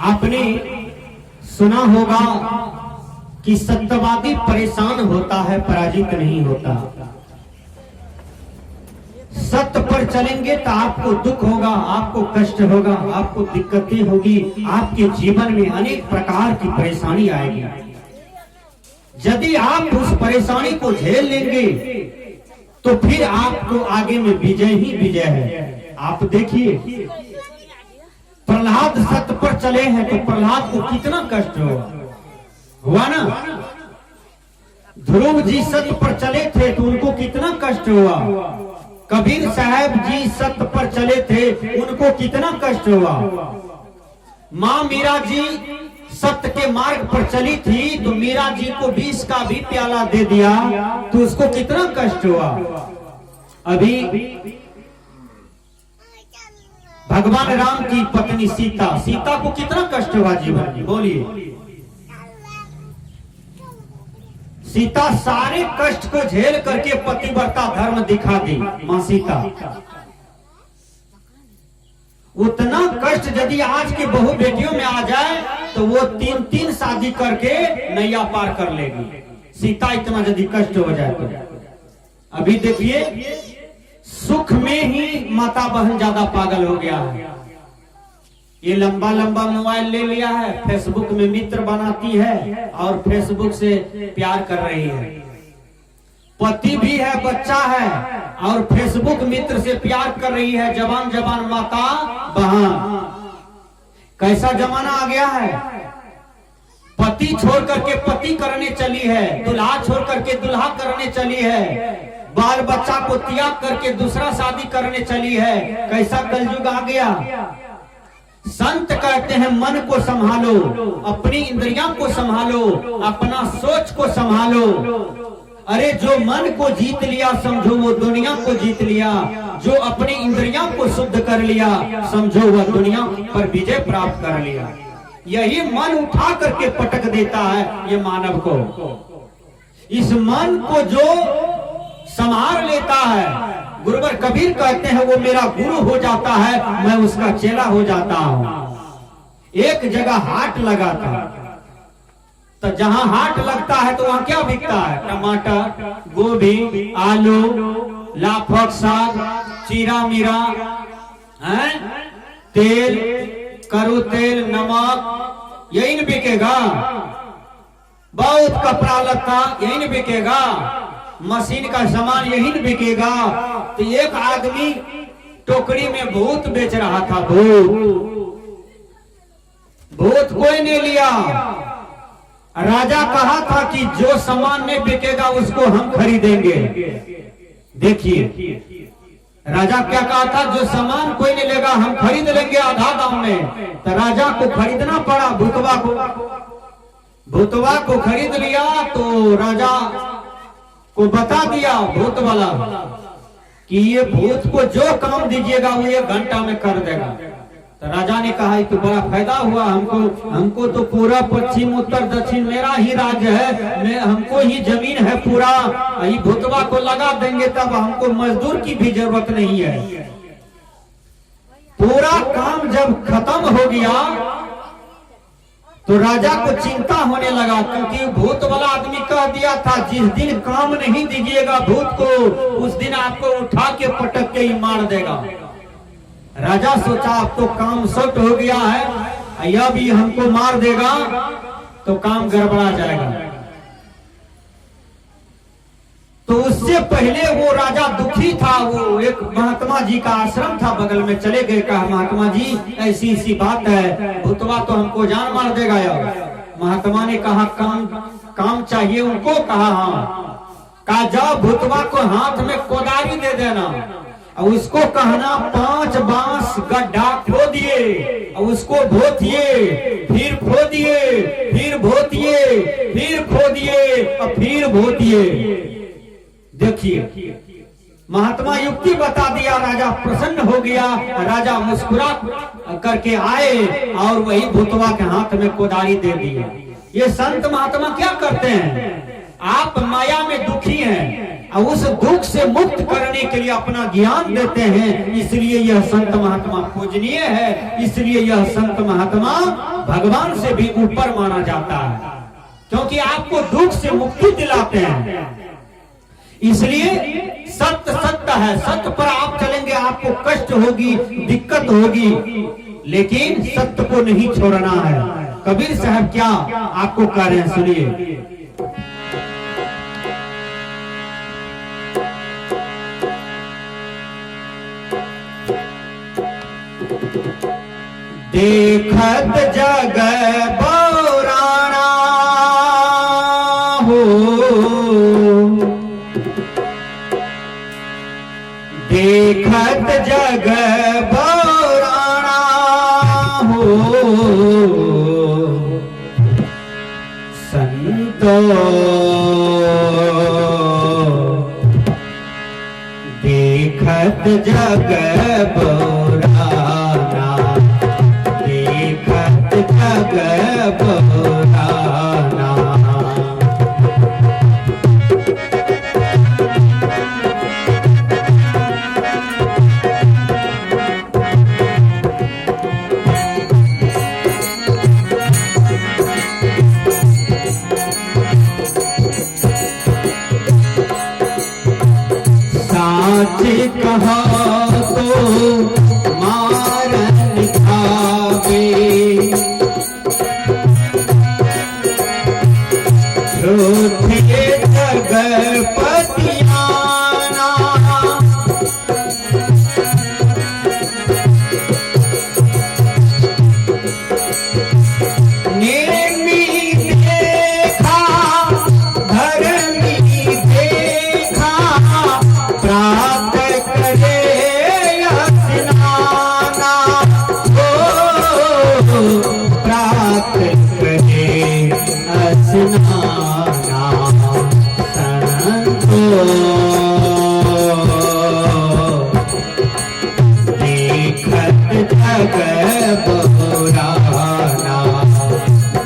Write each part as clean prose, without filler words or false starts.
आपने सुना होगा कि सत्यवादी परेशान होता है, पराजित नहीं होता। सत्य पर चलेंगे तो आपको दुख होगा, आपको कष्ट होगा, आपको दिक्कतें होगी, आपके जीवन में अनेक प्रकार की परेशानी आएगी। यदि आप उस परेशानी को झेल लेंगे तो फिर आपको आगे में विजय ही विजय है। आप देखिए, प्रहलाद सत्य पर चले हैं तो प्रहलाद को कितना कष्ट हुआ ना। ध्रुव जी सत्य पर चले थे तो उनको कितना कष्ट हुआ। कबीर साहब जी सत्य पर चले थे, उनको कितना कष्ट हुआ। माँ मीरा जी सत्य के मार्ग पर चली थी तो मीरा जी को विष का भी प्याला दे दिया तो उसको कितना कष्ट हुआ। अभी भगवान राम की पत्नी सीता को कितना कष्ट हुआ जीवन में, बोलिए। सीता सारे कष्ट को झेल करके पतिव्रता धर्म दिखा दी मां सीता। उतना कष्ट यदि आज के बहु बेटियों में आ जाए तो वो 3-3 शादी करके नैया पार कर लेगी। सीता इतना यदि कष्ट हो जाए तो अभी देखिए, सुख में ही माता बहन ज्यादा पागल हो गया है। ये लंबा लंबा मोबाइल ले लिया है, फेसबुक में मित्र बनाती है और फेसबुक से प्यार कर रही है। पति भी है, बच्चा है और फेसबुक मित्र से प्यार कर रही है। जवान जवान माता बहन, कैसा जमाना आ गया है। पति छोड़ करके पति करने चली है, दुल्हा छोड़ करके दुल्हा करने चली है, बाल बच्चा को त्याग करके दूसरा शादी करने चली है। कैसा कलयुग आ गया। संत कहते हैं मन को संभालो, अपनी इंद्रियों को संभालो, अपना सोच को संभालो। अरे जो मन को जीत लिया समझो वो दुनिया को जीत लिया, जो अपनी इंद्रियों को शुद्ध कर लिया समझो वह दुनिया पर विजय प्राप्त कर लिया। यही मन उठा करके पटक देता है ये मानव को। इस मन को जो संभाल लेता है, गुरुवर कबीर कहते हैं वो मेरा गुरु हो जाता है, मैं उसका चेला हो जाता हूं। एक जगह हाट लगा था, तो जहां हाट लगता है तो वहां क्या बिकता है? टमाटर, गोभी, आलू, लाफक साग, चीरा मीरा, तेल, करू तेल, नमक, यही न बिकेगा। बहुत कपड़ा लत्ता यही न बिकेगा, मशीन का सामान यही न बिकेगा। तो एक आदमी टोकरी में भूत बेच रहा था। भूत कोई नहीं लिया। राजा कहा था कि जो सामान नहीं बिकेगा उसको हम खरीदेंगे। देखिए राजा क्या कहा था, जो सामान कोई नहीं लेगा हम खरीद लेंगे आधा दाम में। तो राजा को खरीदना पड़ा भूतवा को खरीद लिया। तो राजा को बता दिया भूत वाला कि ये भूत को जो काम दीजिएगा वो 1 घंटा में कर देगा। तो राजा ने कहा तो बड़ा फायदा हुआ हमको तो पूरा पश्चिम उत्तर दक्षिण मेरा ही राज्य है, हमको ही जमीन है पूरा, यही भूतवा को लगा देंगे तब हमको मजदूर की भी जरूरत नहीं है। पूरा काम जब खत्म हो गया तो राजा को चिंता होने लगा, क्योंकि भूत वाला आदमी कह दिया था जिस दिन काम नहीं दीजिएगा भूत को उस दिन आपको उठा के पटक के ही मार देगा। राजा सोचा अब तो काम सट हो गया है, यह भी हमको मार देगा तो काम गड़बड़ा जाएगा। तो उससे पहले वो राजा दुखी था। वो एक महात्मा जी का आश्रम था बगल में, चले गए, कहा महात्मा जी ऐसी ऐसी बात है, भूतवा तो हमको जान मार देगा यार। महात्मा ने कहा काम चाहिए उनको? कहा हाँ। कहा जाओ भूतवा को हाथ में कोदारी दे देना और उसको कहना 5 बांस गड्ढा खोदिए और उसको भोतिए, फिर खोदिए, फिर भोतिए, फिर खोदिए और फिर भोतिए। देखिए महात्मा युक्ति बता दिया, राजा प्रसन्न हो गया। राजा मुस्कुरा करके आए और वही भूतवा के हाथ में कोदारी दे दिया। ये संत महात्मा क्या करते हैं? आप माया में दुखी हैं, और उस दुख से मुक्त करने के लिए अपना ज्ञान देते हैं। इसलिए यह संत महात्मा पूजनीय है, इसलिए यह संत महात्मा भगवान से भी ऊपर माना जाता है, क्योंकि आपको दुख से मुक्ति दिलाते हैं। इसलिए सत्य सत्य है, सत्य पर आप चलेंगे, आपको कष्ट होगी, दिक्कत होगी, लेकिन सत्य को नहीं छोड़ना है। कबीर साहब क्या आपको कह रहे हैं, सुनिए। देखत जग बौराना हो, देखत जग बौराना हो, संतो देखत जग बौराना, देखत जग बौराना। साच कहा तो मारन खावे, झूठे जगपतियाना, नेमी देखा धर्मी देखा, प्राप्त करे स्नाना हो, प्राप्त करे स्नाना। संतो देखत जग बौराना,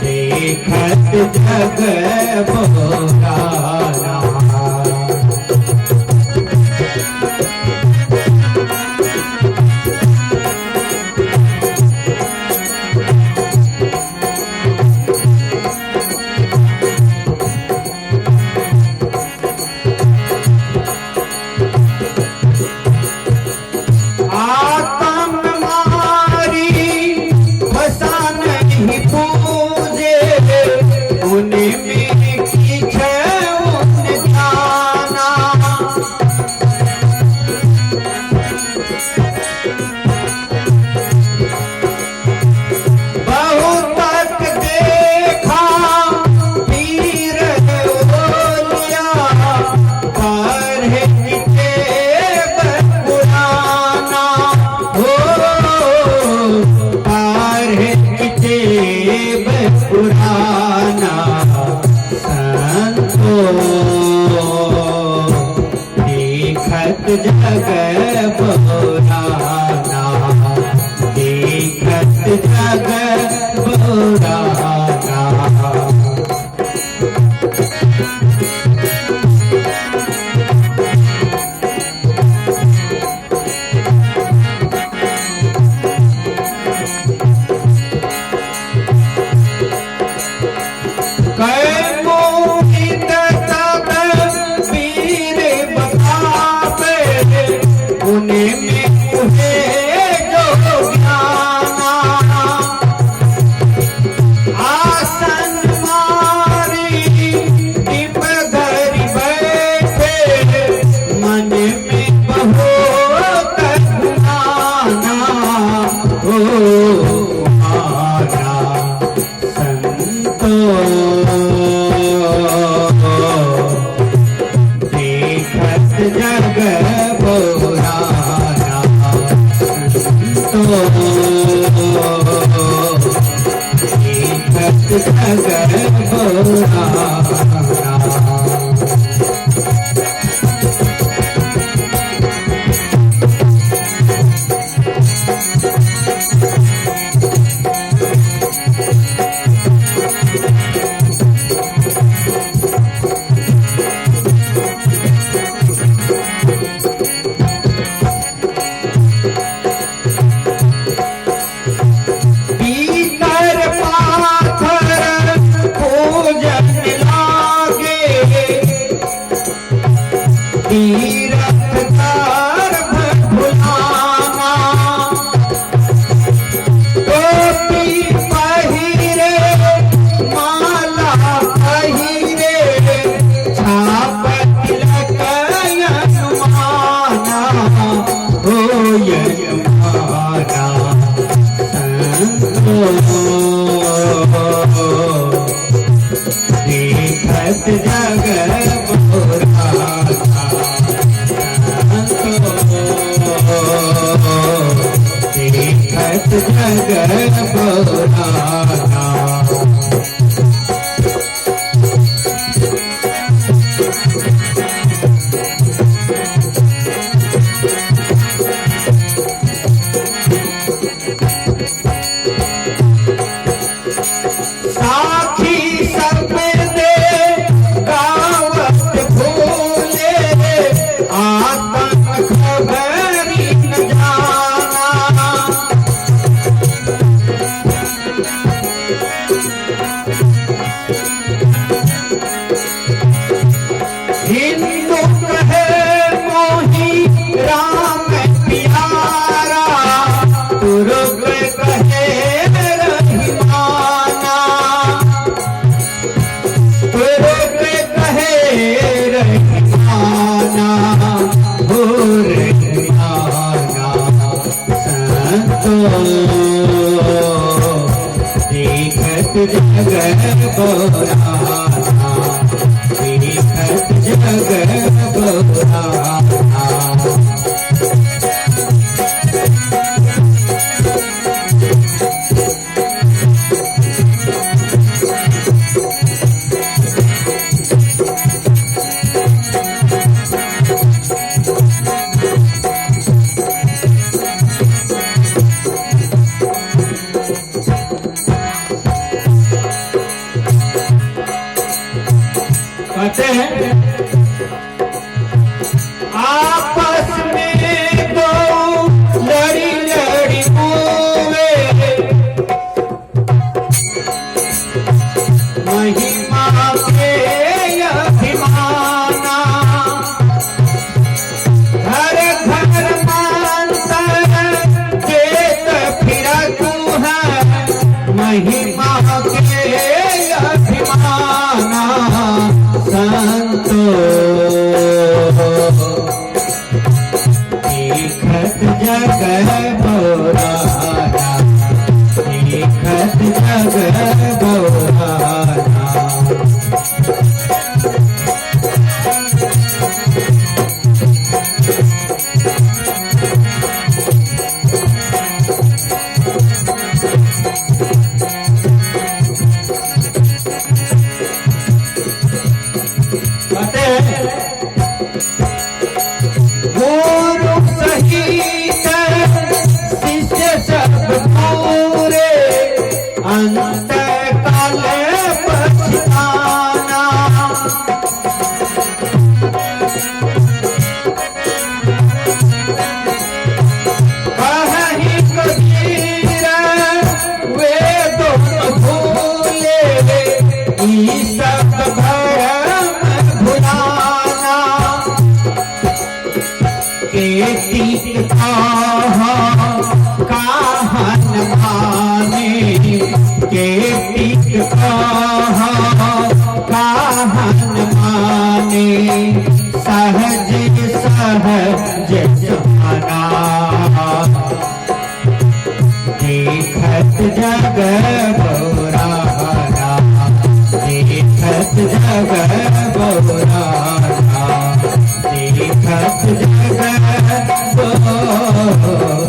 देखत जग बौराना। आत्म मारी फसा नहीं पूजे, उन्हें में किछ उन जाना। बहुत तक देखा पीर ओलिया, पर है पुराना हो, पार है किताब पुराना। संतो देखत जग बौराना, देखत जग बौराना। मोहित तब वीर बतावे, देखत जग बोराना देखत जग बोराना। साखी सब दे गावत भूले आतन खबरी न जाना। हिंदू कहे मोही राम प्यारा तुरुक कहे रहीमाना। तुरुक कहे रहीमाना हो रहीमाना। संतो देखत जग बोराना देखत जग बोराना। कहते हैं आपस में दो लड़ी लड़ी हुए महिमा के अभिमाना। घर घर मानतर देत फिरा तू है महिमा के अभिमाना। संतो देखत जग बोराना देखत जग बोराना। गुरु सहित शिष्य सब पूरे अंत काल पछताना। कहीं कबीर वे दोनों भूले ई सब भरम भुलाना। केती काहन माने केती काहन माने सहज सहज जाना। देखत जग बोराना देखत जग बोराना देखत जग बोराना।